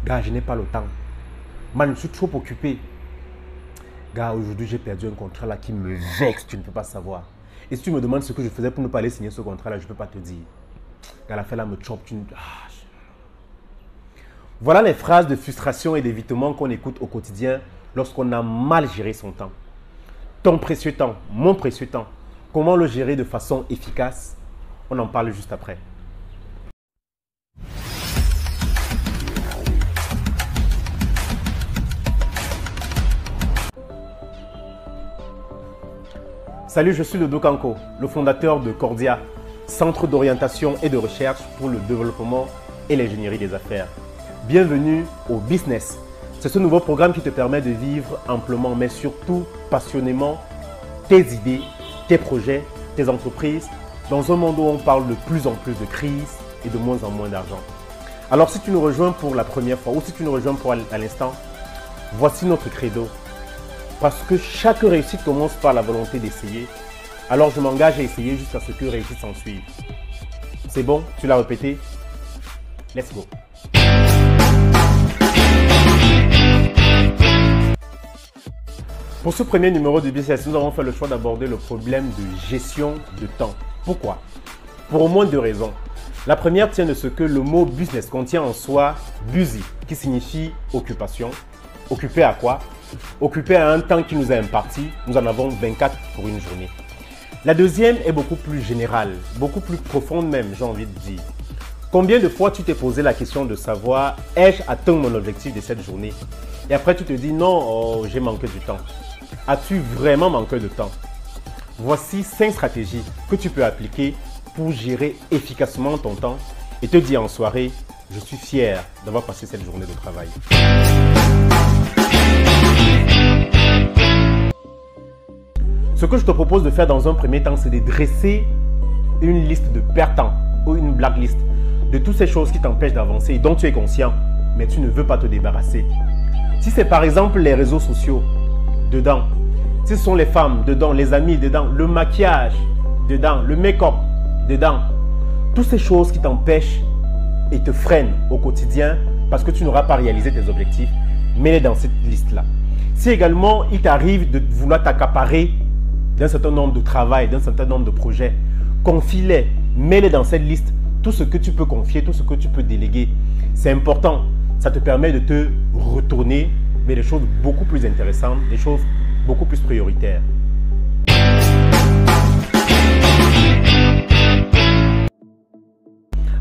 Gars, je n'ai pas le temps. Man, je suis trop occupé. Gars, aujourd'hui, j'ai perdu un contrat là qui me vexe, tu ne peux pas savoir. Et si tu me demandes ce que je faisais pour ne pas aller signer ce contrat là, je ne peux pas te dire. Gars, la fin là me chope. Voilà les phrases de frustration et d'évitement qu'on écoute au quotidien lorsqu'on a mal géré son temps. Ton précieux temps, mon précieux temps. Comment le gérer de façon efficace? On en parle juste après. Salut, je suis Dodo Kanko, le fondateur de Cordia, centre d'orientation et de recherche pour le développement et l'ingénierie des affaires. Bienvenue au Business. C'est ce nouveau programme qui te permet de vivre amplement, mais surtout passionnément, tes idées, tes projets, tes entreprises, dans un monde où on parle de plus en plus de crise et de moins en moins d'argent. Alors si tu nous rejoins pour la première fois ou si tu nous rejoins pour à l'instant, voici notre credo. Parce que chaque réussite commence par la volonté d'essayer. Alors je m'engage à essayer jusqu'à ce que réussite s'en suive. C'est bon? Tu l'as répété? Let's go! Pour ce premier numéro de Business, nous avons fait le choix d'aborder le problème de gestion de temps. Pourquoi? Pour au moins deux raisons. La première tient de ce que le mot business contient en soi busy, qui signifie occupation. Occupé à quoi? Occupé à un temps qui nous est imparti. Nous en avons 24 pour une journée. La deuxième est beaucoup plus générale, beaucoup plus profonde même, j'ai envie de dire. Combien de fois tu t'es posé la question de savoir, ai-je atteint mon objectif de cette journée? Et après tu te dis, non, j'ai manqué du temps. As-tu vraiment manqué de temps? Voici 5 stratégies que tu peux appliquer pour gérer efficacement ton temps et te dire en soirée, je suis fier d'avoir passé cette journée de travail. Ce que je te propose de faire dans un premier temps, c'est de dresser une liste de perdants ou une blacklist de toutes ces choses qui t'empêchent d'avancer et dont tu es conscient, mais tu ne veux pas te débarrasser. Si c'est par exemple les réseaux sociaux, dedans. Si ce sont les femmes, dedans. Les amis, dedans. Le maquillage, dedans. Le make-up, dedans. Toutes ces choses qui t'empêchent et te freinent au quotidien parce que tu n'auras pas réalisé tes objectifs, mets-les dans cette liste-là. Si également il t'arrive de vouloir t'accaparer d'un certain nombre de travail, d'un certain nombre de projets, confie-les, mets-les dans cette liste. Tout ce que tu peux confier, tout ce que tu peux déléguer, c'est important. Ça te permet de te retourner vers des choses beaucoup plus intéressantes, des choses beaucoup plus prioritaires.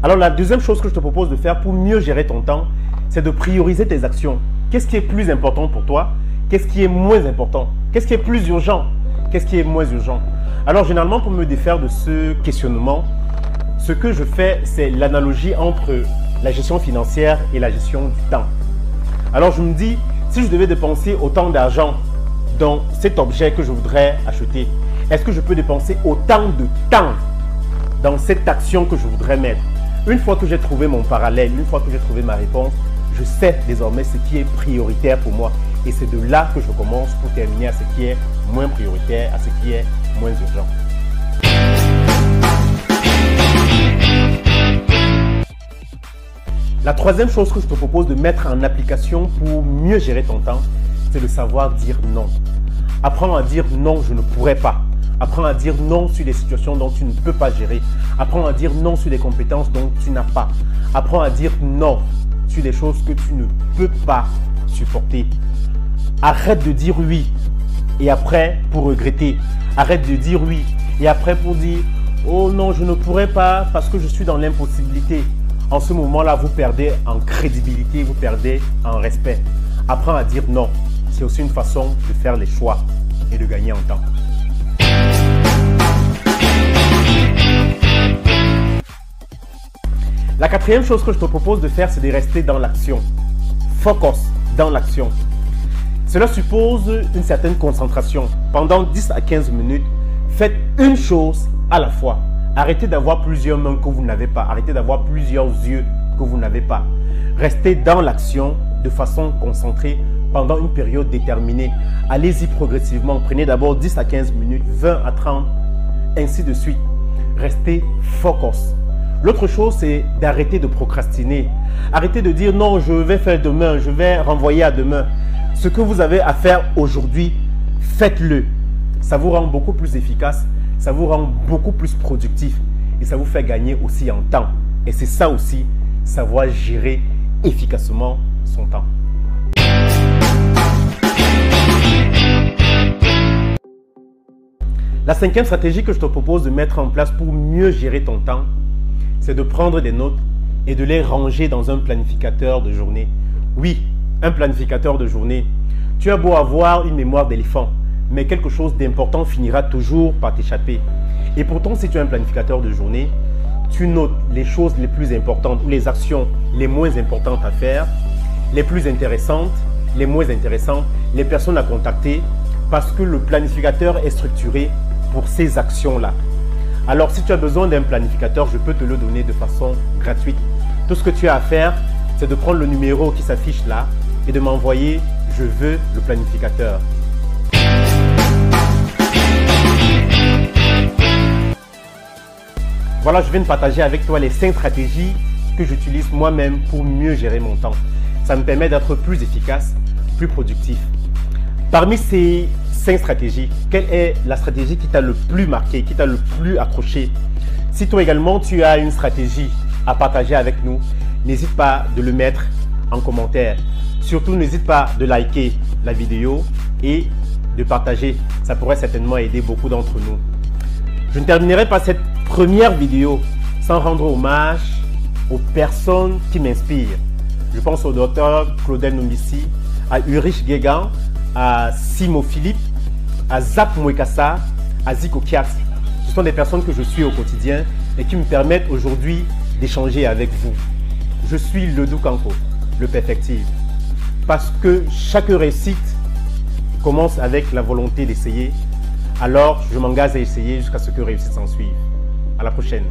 Alors la deuxième chose que je te propose de faire pour mieux gérer ton temps, c'est de prioriser tes actions. Qu'est-ce qui est plus important pour toi? Qu'est-ce qui est moins important? Qu'est-ce qui est plus urgent? Qu'est-ce qui est moins urgent? Alors généralement, pour me défaire de ce questionnement, ce que je fais, c'est l'analogie entre la gestion financière et la gestion du temps. Alors je me dis, si je devais dépenser autant d'argent dans cet objet que je voudrais acheter, est-ce que je peux dépenser autant de temps dans cette action que je voudrais mettre? Une fois que j'ai trouvé mon parallèle, une fois que j'ai trouvé ma réponse, je sais désormais ce qui est prioritaire pour moi. Et c'est de là que je commence pour terminer à ce qui est moins prioritaire, à ce qui est moins urgent. La troisième chose que je te propose de mettre en application pour mieux gérer ton temps, c'est de savoir dire non. Apprends à dire non, je ne pourrais pas. Apprends à dire non sur des situations dont tu ne peux pas gérer. Apprends à dire non sur des compétences dont tu n'as pas. Apprends à dire non sur des choses que tu ne peux pas supporter. Arrête de dire oui et après pour regretter. Arrête de dire oui et après pour dire « Oh non, je ne pourrais pas parce que je suis dans l'impossibilité ». En ce moment-là, vous perdez en crédibilité, vous perdez en respect. Apprends à dire non. C'est aussi une façon de faire les choix et de gagner en temps. La quatrième chose que je te propose de faire, c'est de rester dans l'action. Focus dans l'action. Cela suppose une certaine concentration. Pendant 10 à 15 minutes, faites une chose à la fois. Arrêtez d'avoir plusieurs mains que vous n'avez pas. Arrêtez d'avoir plusieurs yeux que vous n'avez pas. Restez dans l'action de façon concentrée pendant une période déterminée. Allez-y progressivement. Prenez d'abord 10 à 15 minutes, 20 à 30, ainsi de suite. Restez focus. L'autre chose, c'est d'arrêter de procrastiner. Arrêtez de dire non, je vais faire demain, je vais renvoyer à demain. Ce que vous avez à faire aujourd'hui, faites-le. Ça vous rend beaucoup plus efficace, ça vous rend beaucoup plus productif et ça vous fait gagner aussi en temps. Et c'est ça aussi, savoir gérer efficacement son temps. La cinquième stratégie que je te propose de mettre en place pour mieux gérer ton temps, c'est de prendre des notes et de les ranger dans un planificateur de journée. Oui, un planificateur de journée. Tu as beau avoir une mémoire d'éléphant, mais quelque chose d'important finira toujours par t'échapper. Et pourtant, si tu as un planificateur de journée, tu notes les choses les plus importantes ou les actions les moins importantes à faire, les plus intéressantes, les moins intéressantes, les personnes à contacter, parce que le planificateur est structuré pour ces actions-là. Alors, si tu as besoin d'un planificateur, je peux te le donner de façon gratuite. Tout ce que tu as à faire, c'est de prendre le numéro qui s'affiche là et de m'envoyer « Je veux le planificateur ». Voilà, je viens de partager avec toi les 5 stratégies que j'utilise moi-même pour mieux gérer mon temps. Ça me permet d'être plus efficace, plus productif. Parmi ces 5 stratégies, quelle est la stratégie qui t'a le plus marqué, qui t'a le plus accroché? Si toi également tu as une stratégie à partager avec nous, n'hésite pas de le mettre en commentaire. Surtout, n'hésite pas de liker la vidéo et de partager. Ça pourrait certainement aider beaucoup d'entre nous. Je ne terminerai pas cette première vidéo sans rendre hommage aux personnes qui m'inspirent. Je pense au docteur Claudel Ndombisi, à Ulrich Guégan, à Simo Philippe, à Zap Mwekassa, à Zico Kias. Ce sont des personnes que je suis au quotidien et qui me permettent aujourd'hui d'échanger avec vous. Je suis Ledou Kanko, le perfective. Parce que chaque réussite commence avec la volonté d'essayer. Alors, je m'engage à essayer jusqu'à ce que réussite s'en suive. À la prochaine.